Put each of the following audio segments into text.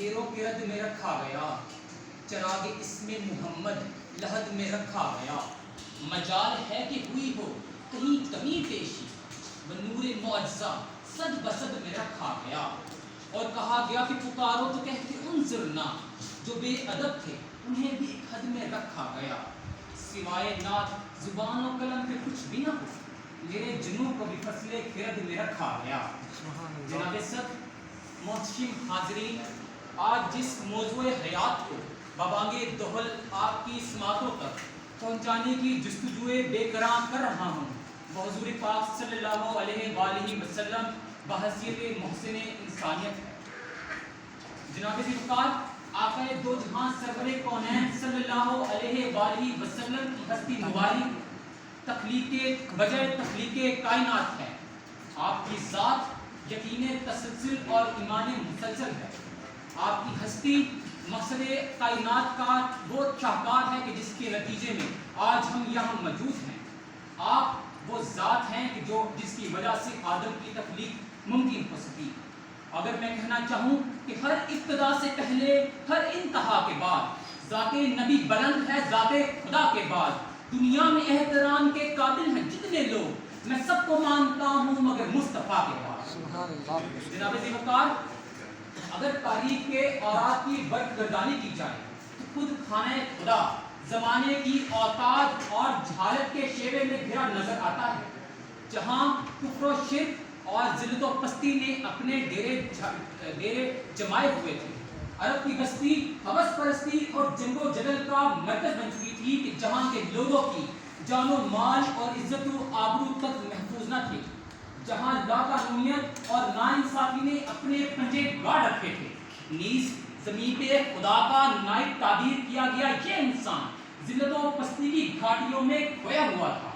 اندھیروں کے رد میں رکھا گیا، چراغ اسم محمد لحد میں رکھا گیا، مجال ہے کہ ہوئی ہو کہیں کمی پیشی، بنور معجزہ صد بصد میں رکھا گیا، اور کہا گیا کہ پکارو تو کہتے انظرنا، جو بے ادب تھے انہیں بھی ایک حد میں رکھا گیا، سوائے نعت زبان و قلم پہ کچھ بھی نہ ہو، میرے جنوں کو بھی فصل خرد میں رکھا گیا۔ جناب صدر، محتشم حاضرین، آج جس موضوع حیات کو ببانگِ دہل آپ کی سماعتوں تک پہنچانے کی جستجوئے بے کرام کر رہا ہوں، وہ حضور پاک صلی اللہ علیہ وآلہ وسلم بحیثیت محسن انسانیت ہے۔ جناب ذوالفقار، آقا دو جہاں سرور کونین صلی اللہ علیہ وآلہ وسلم کی ہستی مبارک تخلیق وجہ تخلیق کائنات ہے۔ آپ کی ذات یقین تسلسل اور ایمان مسلسل ہے۔ آپ کی ہستی مقصد کائنات کا وہ شاہکار ہے کہ جس کے نتیجے میں آج ہم یہاں موجود ہیں۔ آپ وہ ذات ہیں کہ جس کی وجہ سے آدم کی تخلیق ممکن ہو سکی۔ اگر میں کہنا چاہوں کہ ہر ابتدا سے پہلے ہر انتہا کے بعد ذات نبی بلند ہے، ذات خدا کے بعد دنیا میں احترام کے قابل ہیں جتنے لوگ، میں سب کو مانتا ہوں مگر مصطفیٰ کے بعد۔ جناب ذوالفقار، اگر تاریخ کے اورات کی برگردانی کی جائے تو خود خانہ خدا زمانے کی اوتاد اور جہالت کے شیوے میں گھرا نظر آتا ہے، جہاں کفر و شرک اور ذلت و پستی نے اپنے ڈیرے جمائے ہوئے تھے۔ عرب کی بستی ہوس پرستی اور جنگ و جدل کا مرکز بن چکی تھی کہ جہاں کے لوگوں کی جان و مال اور عزت و آبرو تک محفوظ نہ تھی، جہاں لاقانونیت اور ناانصافی نے اپنے پنجے گاڑ رکھے تھے، نیز زمین پہ خدا کا نائب تعبیر کیا گیا یہ انسان ذلت و پستی کی گھاٹیوں میں کھویا ہوا تھا۔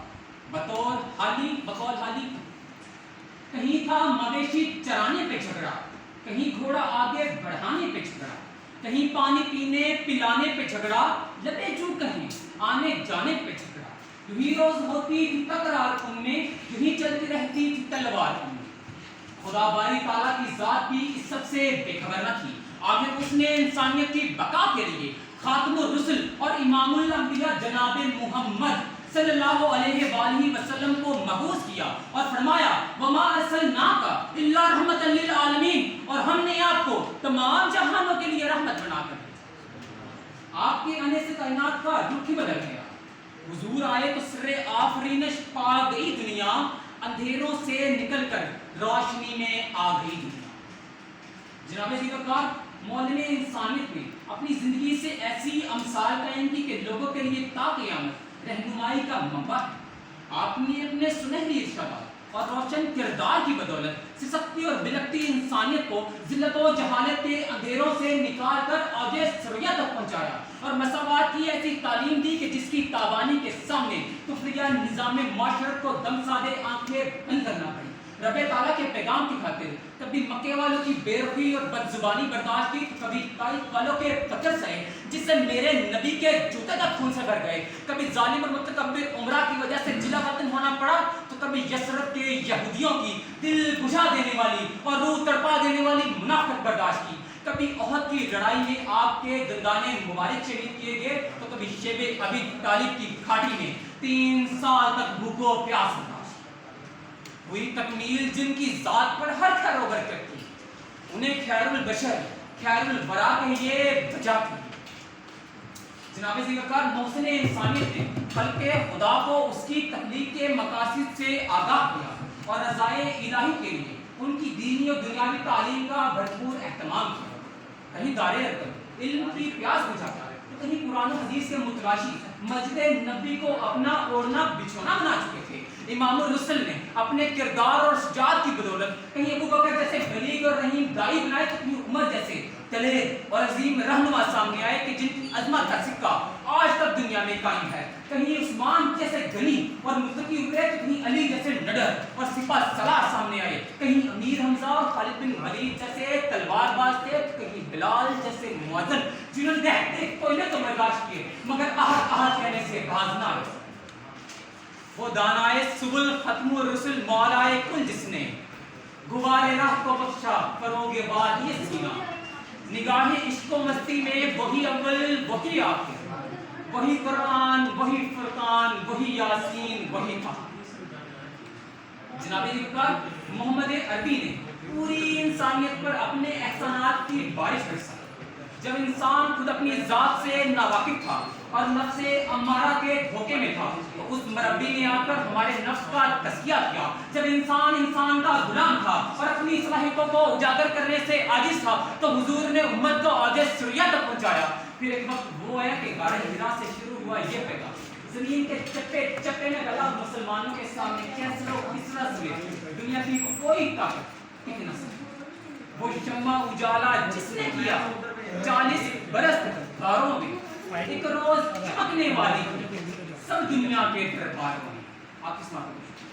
بقول حالی کہیں تھا مویشی چرانے پہ جھگڑا، کہیں گھوڑا آگے بڑھانے پہ جھگڑا، کہیں پانی پینے پلانے پہ جھگڑا، لبے جو کہیں آنے جانے پہ جھگڑا، یوں ہی روز ہوتی تھی تکرار ان میں، یوں ہی چلتی رہتی تھی تلوار ان میں۔ خدا باری تعالیٰ کی ذات بھی اس سب سے بے خبر نہ تھی۔ آخر اس نے انسانیت کی بقا کے لیے خاتم الرسل اور امام الانبیاء جناب محمد صلی اللہ علیہ وآلہ وسلم کو مبعوث کیا اور فرمایا وما ارسلناک الا رحمۃ للعالمین، اور ہم نے آپ کو تمام جہانوں کے لیے رحمت بنا کر بھیجا۔ آپ کے آنے سے کائنات کا رخ ہی بدل گیا۔ حضور آئے تو سر آفرینش پا گئی دنیا، اندھیروں سے نکل کر روشنی میں آ گئی دنیا۔ جناب ذوالفقار، مولم انسانیت نے اپنی زندگی سے ایسی امثال قائم کی کہ لوگوں کے لیے تا قیامت رہنمائی کا منبع ہے۔ آپ نے اپنے سنہری ارشادات اور روشن کردار کی بدولت سسکتی اور بلکتی انسانیت کو ذلت و جہالت کے اندھیروں سے نکال کر اوج سرویہ تک پہنچایا اور مساوات کی ایسی تعلیم دی کہ جس کی تابانی کے سامنے کفریہ نظام معاشرت کو دم سادے آنکھیں بند کرنا پڑی۔ رب تعالیٰ کے پیغام کی خاطر کبھی مکے والوں کی بے رخی اور بد زبانی برداشت کی، کبھی طائف والوں کے قتل سہے جس سے میرے نبی کے جوتے تک خون سے بھر گئے، کبھی ظالم اور متکبر عمرہ کی وجہ سے جلا وطن ہونا پڑا، تو کبھی یثرب کے یہودیوں کی دل بجھا دینے والی اور روح تڑپا دینے والی منافقت برداشت کی، کبھی احد کی لڑائی میں آپ کے دندانے مبارک شہید کیے گئے، تو کبھی شیب ابی طالب کی گھاٹی میں 3 سال تک بھوک و پیاس برداشت۔ وہی تکمیل جن کی ذات پر ہر خیر و برکت تھی، انہیں خیر البشر خیر الورا کہیے بجا تھی۔ جناب ذوالفقار، محسن انسانیت نے خلق خدا کو اس کی تخلیق کے مقاصد سے آگاہ کیا اور رضائے الہی کے لیے ان کی دینی اور دنیاوی تعلیم کا بھرپور اہتمام کیا۔ کہیں دار ارقم علم کی پیاس بجھاتا ہے تو کہیں قرآن و حدیث کے متلاشی مسجد نبی کو اپنا اوڑھنا بچھونا بنا چکے تھے۔ امام الرسل نے اپنے کردار اور شجاعت کی بدولت کہیں ابو بکر جیسے بلیغ اور رحیم دائی بنائے تو کہیں عمر جیسے دلیر اور عظیم رہنما سامنے آئے کہ جن کی عظمت کا سکہ آج تک دنیا میں قائم ہے۔ کہیں عثمان جیسے غنی اور متقی ابھرے تو کہیں علی جیسے نڈر اور سپہ سالار سامنے آئے، کہیں امیر حمزہ اور خالد بن ولید جیسے تلوار باز تھے تو کہیں بلال جیسے مؤذن جنہوں نے دیکھ کوئلے تو برداشت کیے مگر احد احد کہنے سے باز نہ آئے۔ وہ دانائے سبل ختم الرسل مولائے کل جس نے گوارے راہ کو بخشا فروغ وادی سینا۔ نگاہ عشق و مستی میں وہی اول وہی آخر، وہی قرآن وہی فرقان وہی یاسین وہی تھا۔ جناب ذوالفقار محمد عربی نے پوری انسانیت پر اپنے احسانات کی بارش برسائی۔ جب انسان خود اپنی ذات سے ناواقف تھا اور نفس امارہ کے دھوکے میں تھا تو اس مربی نے آ کر ہمارے نفس کا تزکیہ کیا۔ جب انسان کا غلام تھا اور اپنی صلاحیتوں کو اجاگر کرنے سے عاجز تھا تو حضور نے امت کو عہد سریا تک پہنچایا۔ پھر ایک وقت وہ آیا کہ غار حرا سے شروع ہوا یہ پیغام، زمین کے چپے چپے میں گلا مسلمانوں کے سامنے کیسر و کسرا سمیت دنیا کی کوئی طاقت ٹک نہ سکی۔ وہ شمع اجالا جس نے کیا 40 برس تک غاروں میں ایک روز چمکنے والی سب دنیا کے دربار میں۔ آپ اس بات کو